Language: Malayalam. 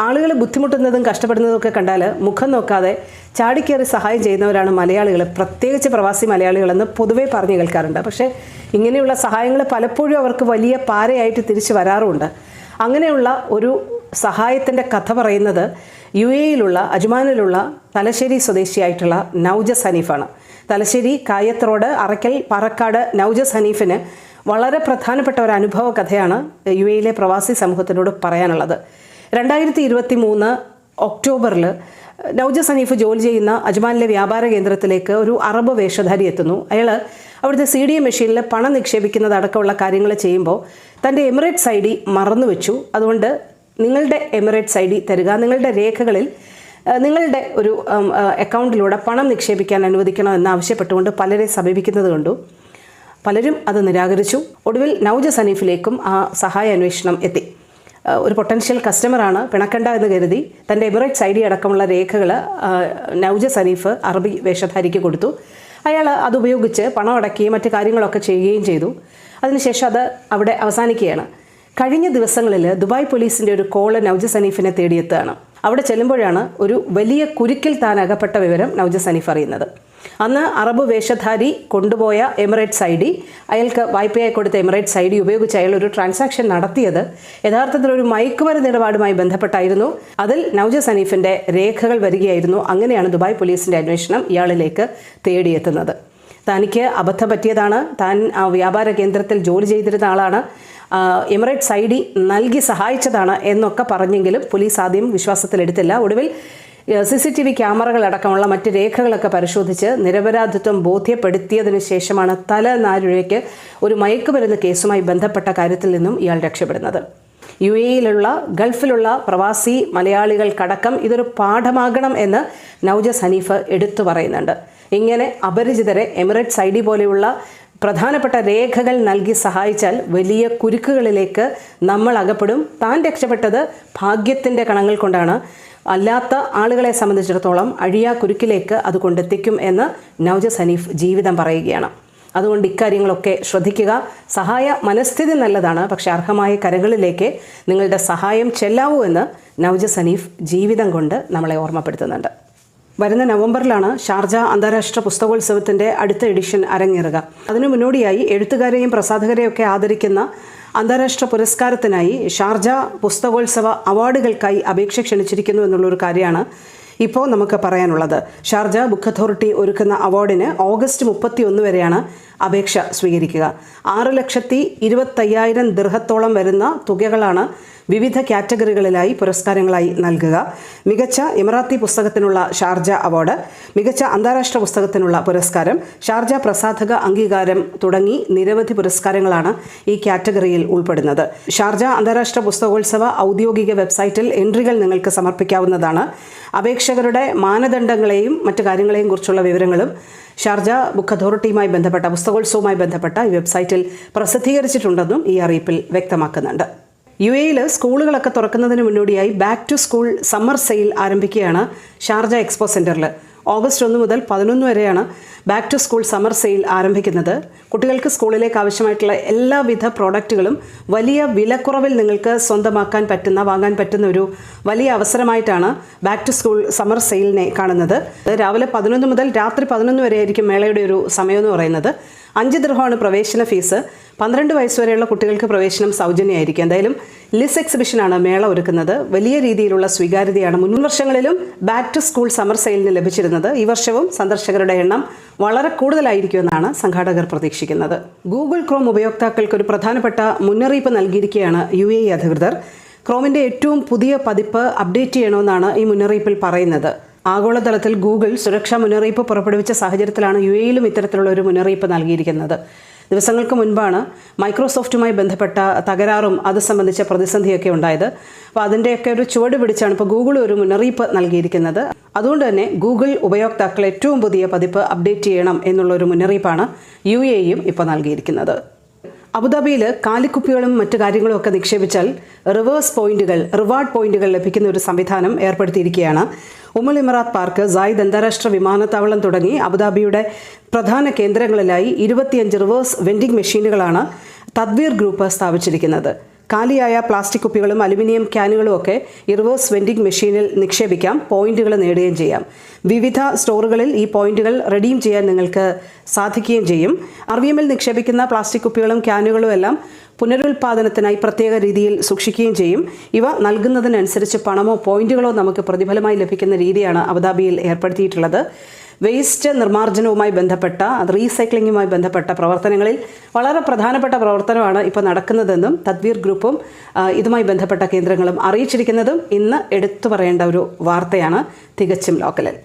ആളുകൾ ബുദ്ധിമുട്ടുന്നതും കഷ്ടപ്പെടുന്നതും ഒക്കെ കണ്ടാൽ മുഖം നോക്കാതെ ചാടിക്കേറി സഹായം ചെയ്യുന്നവരാണ് മലയാളികൾ, പ്രത്യേകിച്ച് പ്രവാസി മലയാളികളെന്ന് പൊതുവേ പറഞ്ഞു കേൾക്കാറുണ്ട്. പക്ഷേ ഇങ്ങനെയുള്ള സഹായങ്ങൾ പലപ്പോഴും അവർക്ക് വലിയ പാരയായിട്ട് തിരിച്ചു വരാറുമുണ്ട്. അങ്ങനെയുള്ള ഒരു സഹായത്തിൻ്റെ കഥ പറയുന്നത് UAE-യിലുള്ള അജ്മാനിലുള്ള തലശ്ശേരി സ്വദേശിയായിട്ടുള്ള നൗജസ് ഹനീഫാണ്. തലശ്ശേരി കായത്ത് റോഡ് അറക്കൽ പാറക്കാട് നൗജസ് ഹനീഫിന് വളരെ പ്രധാനപ്പെട്ട ഒരു അനുഭവ കഥയാണ് UAE-യിലെ പ്രവാസി സമൂഹത്തിനോട് പറയാനുള്ളത്. 2023 ഒക്ടോബറിൽ നൗജസ് ഹനീഫ് ജോലി ചെയ്യുന്ന അജ്മാനിലെ വ്യാപാര കേന്ദ്രത്തിലേക്ക് ഒരു അറബ് വേഷധാരി എത്തുന്നു. അയാൾ അവിടുത്തെ CDM മെഷീനിൽ പണം നിക്ഷേപിക്കുന്നതടക്കമുള്ള കാര്യങ്ങൾ ചെയ്യുമ്പോൾ തൻ്റെ എമിറേറ്റ്സ് ID മറന്നു വെച്ചു. അതുകൊണ്ട് നിങ്ങളുടെ എമിറേറ്റ്സ് ID തരിക, നിങ്ങളുടെ രേഖകളിൽ നിങ്ങളുടെ ഒരു അക്കൗണ്ടിലൂടെ പണം നിക്ഷേപിക്കാൻ അനുവദിക്കണം എന്നാവശ്യപ്പെട്ടുകൊണ്ട് പലരെ സമീപിക്കുന്നത് കണ്ടു. പലരും അത് നിരാകരിച്ചു. ഒടുവിൽ നൗജസ് ഹനീഫിലേക്കും ആ സഹായ അന്വേഷണം എത്തി. ഒരു പൊട്ടൻഷ്യൽ കസ്റ്റമറാണ്, പിണക്കണ്ട എന്ന് കരുതി തൻ്റെ എമിറേറ്റ്സ് ID അടക്കമുള്ള രേഖകൾ നൗജസ് ഹനീഫ് അറബി വേഷധാരിക്ക് കൊടുത്തു. അയാൾ അതുപയോഗിച്ച് പണം അടയ്ക്കുകയും മറ്റു കാര്യങ്ങളൊക്കെ ചെയ്യുകയും ചെയ്തു. അതിനുശേഷം അത് അവിടെ അവസാനിക്കുകയാണ്. കഴിഞ്ഞ ദിവസങ്ങളിൽ ദുബായ് പോലീസിൻ്റെ ഒരു കോള് നൗജസ് ഹനീഫിനെ തേടിയെത്തുകയാണ്. അവിടെ ചെല്ലുമ്പോഴാണ് ഒരു വലിയ കുരുക്കിൽ താൻ അകപ്പെട്ട വിവരം നൗജസ് ഹനീഫ് അറിയുന്നത്. അന്ന് അറബ് വേഷധാരി കൊണ്ടുപോയ എമിറേറ്റ്സ് ID, അയാൾക്ക് വായ്പയായി കൊടുത്ത എമിറേറ്റ്സ് ID ഉപയോഗിച്ച് അയാൾ ഒരു ട്രാൻസാക്ഷൻ നടത്തിയത് യഥാർത്ഥത്തിൽ ഒരു മയക്കുമരുന്ന് ഇടപാടുമായി ബന്ധപ്പെട്ടായിരുന്നു. അതിൽ നൗജസ് ഹനീഫിൻ്റെ രേഖകൾ വരികയായിരുന്നു. അങ്ങനെയാണ് ദുബായ് പോലീസിൻ്റെ അന്വേഷണം ഇയാളിലേക്ക് തേടിയെത്തുന്നത്. തനിക്ക് അബദ്ധം പറ്റിയതാണ്, താൻ ആ വ്യാപാര കേന്ദ്രത്തിൽ ജോലി ചെയ്തിരുന്ന ആളാണ്, എമിറേറ്റ്സ് ID നൽകി സഹായിച്ചതാണ് എന്നൊക്കെ പറഞ്ഞെങ്കിലും പോലീസ് ആദ്യം വിശ്വാസത്തിലെടുത്തില്ല. ഒടുവിൽ CCTV ക്യാമറകളടക്കമുള്ള മറ്റ് രേഖകളൊക്കെ പരിശോധിച്ച് നിരപരാധിത്വം ബോധ്യപ്പെടുത്തിയതിനു ശേഷമാണ് തലനാരിഴയ്ക്ക് ഒരു മയക്കുമരുന്ന് കേസുമായി ബന്ധപ്പെട്ട കാര്യത്തിൽ നിന്നും ഇയാൾ രക്ഷപ്പെടുന്നത്. UAE-യിലുള്ള ഗൾഫിലുള്ള പ്രവാസി മലയാളികൾക്കടക്കം ഇതൊരു പാഠമാകണം എന്ന് നൗജസ് ഹനീഫ് എടുത്തു പറയുന്നുണ്ട്. ഇങ്ങനെ അപരിചിതരെ എമിറേറ്റ്സ് ID പോലെയുള്ള പ്രധാനപ്പെട്ട രേഖകൾ നൽകി സഹായിച്ചാൽ വലിയ കുരുക്കുകളിലേക്ക് നമ്മൾ അകപ്പെടും. താൻ രക്ഷപ്പെട്ടത് ഭാഗ്യത്തിൻ്റെ കണങ്ങൾ കൊണ്ടാണ്, അല്ലാത്ത ആളുകളെ സംബന്ധിച്ചിടത്തോളം അഴിയാ കുരുക്കിലേക്ക് അത് കൊണ്ടെത്തിക്കും എന്ന് നൗജസ് ഹനീഫ് ജീവിതം പറയുകയാണ്. അതുകൊണ്ട് ഇക്കാര്യങ്ങളൊക്കെ ശ്രദ്ധിക്കുക. സഹായ മനസ്ഥിതി നല്ലതാണ്, പക്ഷേ അർഹമായ കരങ്ങളിലേക്ക് നിങ്ങളുടെ സഹായം ചെല്ലാവൂ എന്ന് നൗജസ് ഹനീഫ് ജീവിതം കൊണ്ട് നമ്മളെ ഓർമ്മപ്പെടുത്തുന്നുണ്ട്. വരുന്ന നവംബറിലാണ് ഷാർജ അന്താരാഷ്ട്ര പുസ്തകോത്സവത്തിൻ്റെ അടുത്ത എഡിഷൻ അരങ്ങേറുക. അതിനു മുന്നോടിയായി എഴുത്തുകാരെയും പ്രസാധകരെയും ഒക്കെ ആദരിക്കുന്ന അന്താരാഷ്ട്ര പുരസ്കാരത്തിനായി ഷാർജ പുസ്തകോത്സവ അവാർഡുകൾക്കായി അപേക്ഷ ക്ഷണിച്ചിരിക്കുന്നു എന്നുള്ളൊരു കാര്യമാണ് ഇപ്പോൾ നമുക്ക് പറയാനുള്ളത്. ഷാർജ ബുക്ക് അതോറിറ്റി ഒരുക്കുന്ന അവാർഡിന് ഓഗസ്റ്റ് 31 വരെയാണ് അപേക്ഷ സ്വീകരിക്കുക. 6,20,000 ദിർഹത്തോളം വരുന്ന തുകകളാണ് വിവിധ കാറ്റഗറികളിലായി പുരസ്കാരങ്ങളായി നൽകുക. മികച്ച എമിറാത്തി പുസ്തകത്തിനുള്ള ഷാർജ അവാർഡ്, മികച്ച അന്താരാഷ്ട്ര പുസ്തകത്തിനുള്ള പുരസ്കാരം, ഷാർജ പ്രസാധക അംഗീകാരം തുടങ്ങി നിരവധി പുരസ്കാരങ്ങളാണ് ഈ കാറ്റഗറിയിൽ ഉൾപ്പെടുന്നത്. ഷാർജ അന്താരാഷ്ട്ര പുസ്തകോത്സവ ഔദ്യോഗിക വെബ്സൈറ്റിൽ എൻട്രികൾ നിങ്ങൾക്ക് സമർപ്പിക്കാവുന്നതാണ്. അപേക്ഷകരുടെ മാനദണ്ഡങ്ങളെയും മറ്റു കാര്യങ്ങളെയും കുറിച്ചുള്ള വിവരങ്ങളും ഷാർജ ബുക്ക് അതോറിറ്റിയുമായി ബന്ധപ്പെട്ട പുസ്തകോത്സവവുമായി ബന്ധപ്പെട്ട ഈ വെബ്സൈറ്റിൽ പ്രസിദ്ധീകരിച്ചിട്ടുണ്ടെന്നും ഈ അറിയിപ്പിൽ വ്യക്തമാക്കുന്നുണ്ട്. UAE-യിൽ സ്കൂളുകളൊക്കെ തുറക്കുന്നതിന് മുന്നോടിയായി back to school summer sale ആരംഭിക്കുകയാണ് ഷാർജ എക്സ്പോ സെൻറ്ററിൽ. ഓഗസ്റ്റ് 1 മുതൽ 11 വരെയാണ് back to school summer sale ആരംഭിക്കുന്നത്. കുട്ടികൾക്ക് സ്കൂളിലേക്ക് ആവശ്യമായിട്ടുള്ള എല്ലാവിധ പ്രോഡക്റ്റുകളും വലിയ വിലക്കുറവിൽ നിങ്ങൾക്ക് സ്വന്തമാക്കാൻ പറ്റുന്ന, വാങ്ങാൻ പറ്റുന്ന ഒരു വലിയ അവസരമായിട്ടാണ് ബാക്ക് ടു സ്കൂൾ സമ്മർ സെയിലിനെ കാണുന്നത്. രാവിലെ 11 മുതൽ രാത്രി 11 വരെ ആയിരിക്കും മേളയുടെ ഒരു സമയം എന്ന് പറയുന്നത്. 5 ദിർഹമാണ് പ്രവേശന ഫീസ്. 12 വയസ്സ് വരെയുള്ള കുട്ടികൾക്ക് പ്രവേശനം സൗജന്യമായിരിക്കും. എന്തായാലും ലിസ് എക്സിബിഷനാണ് മേള ഒരുക്കുന്നത്. വലിയ രീതിയിലുള്ള സ്വീകാര്യതയാണ് മുൻ വർഷങ്ങളിലും ബാക്ക് ടു സ്കൂൾ സമ്മർ സെയിലിന് ലഭിച്ചിരുന്നത്. ഈ വർഷവും സന്ദർശകരുടെ എണ്ണം വളരെ കൂടുതലായിരിക്കുമെന്നാണ് സംഘാടകർ പ്രതീക്ഷിക്കുന്നത്. ഗൂഗിൾ ക്രോം ഉപയോക്താക്കൾക്ക് ഒരു പ്രധാനപ്പെട്ട മുന്നറിയിപ്പ് നൽകിയിരിക്കുകയാണ് UAE അധികൃതർ. ക്രോമിൻ്റെ ഏറ്റവും പുതിയ പതിപ്പ് അപ്ഡേറ്റ് ചെയ്യണമെന്നാണ് ഈ മുന്നറിയിപ്പിൽ പറയുന്നത്. ആഗോളതലത്തിൽ ഗൂഗിൾ സുരക്ഷാ മുന്നറിയിപ്പ് പുറപ്പെടുവിച്ച സാഹചര്യത്തിലാണ് UAE-യിലും ഇത്തരത്തിലുള്ള ഒരു മുന്നറിയിപ്പ് നൽകിയിരിക്കുന്നത്. ദിവസങ്ങൾക്ക് മുൻപാണ് മൈക്രോസോഫ്റ്റുമായി ബന്ധപ്പെട്ട തകരാറും അത് സംബന്ധിച്ച പ്രതിസന്ധിയൊക്കെ ഉണ്ടായത്. അപ്പോൾ അതിൻ്റെയൊക്കെ ഒരു ചുവട് പിടിച്ചാണ് ഇപ്പോൾ ഗൂഗിൾ ഒരു മുന്നറിയിപ്പ് നൽകിയിരിക്കുന്നത്. അതുകൊണ്ട് തന്നെ ഗൂഗിൾ ഉപയോക്താക്കൾ ഏറ്റവും പുതിയ പതിപ്പ് അപ്ഡേറ്റ് ചെയ്യണം എന്നുള്ളൊരു മുന്നറിയിപ്പാണ് UAE-യും ഇപ്പോൾ നൽകിയിരിക്കുന്നത്. അബുദാബിയിൽ കാലിക്കുപ്പികളും മറ്റു കാര്യങ്ങളും ഒക്കെ നിക്ഷേപിച്ചാൽ റിവാർഡ് പോയിന്റുകൾ ലഭിക്കുന്ന ഒരു സംവിധാനം ഏർപ്പെടുത്തിയിരിക്കുകയാണ്. ഉമ്മുൽ ഇമറാത്ത് പാർക്ക്, സായിദ് അന്താരാഷ്ട്ര വിമാനത്താവളം തുടങ്ങി അബുദാബിയുടെ പ്രധാന കേന്ദ്രങ്ങളിലായി 25 റിവേഴ്സ് വെൻഡിംഗ് മെഷീനുകളാണ് തദ്വീർ ഗ്രൂപ്പ് സ്ഥാപിച്ചിരിക്കുന്നത്. കാലിയായ പ്ലാസ്റ്റിക് കുപ്പികളും അലുമിനിയം ക്യാനുകളും ഒക്കെ റിവേഴ്സ് വെൻഡിംഗ് മെഷീനിൽ നിക്ഷേപിക്കാം, പോയിന്റുകൾ നേടുകയും ചെയ്യാം. വിവിധ സ്റ്റോറുകളിൽ ഈ പോയിന്റുകൾ റെഡീം ചെയ്യാൻ നിങ്ങൾക്ക് സാധിക്കുകയും ചെയ്യും. RVMൽ നിക്ഷേപിക്കുന്ന പ്ലാസ്റ്റിക് കുപ്പികളും ക്യാനുകളും എല്ലാം പുനരുൽപാദനത്തിനായി പ്രത്യേക രീതിയിൽ സൂക്ഷിക്കുകയും ചെയ്യും. ഇവ നൽകുന്നതിനനുസരിച്ച് പണമോ പോയിന്റുകളോ നമുക്ക് പ്രതിഫലമായി ലഭിക്കുന്ന രീതിയാണ് അബുദാബിയിൽ ഏർപ്പെടുത്തിയിട്ടുള്ളത്. വേസ്റ്റ് നിർമ്മാർജ്ജനവുമായി ബന്ധപ്പെട്ട റീസൈക്ലിങ്ങുമായി ബന്ധപ്പെട്ട പ്രവർത്തനങ്ങളിൽ വളരെ പ്രധാനപ്പെട്ട പ്രവർത്തനമാണ് ഇപ്പോൾ നടക്കുന്നതെന്നും തദ്വീർ ഗ്രൂപ്പും ഇതുമായി ബന്ധപ്പെട്ട കേന്ദ്രങ്ങളും അറിയിച്ചിരിക്കുന്നതും ഇന്ന് എടുത്തു പറയേണ്ട ഒരു വാർത്തയാണ്. തികച്ചും ലോക്കലിൽ.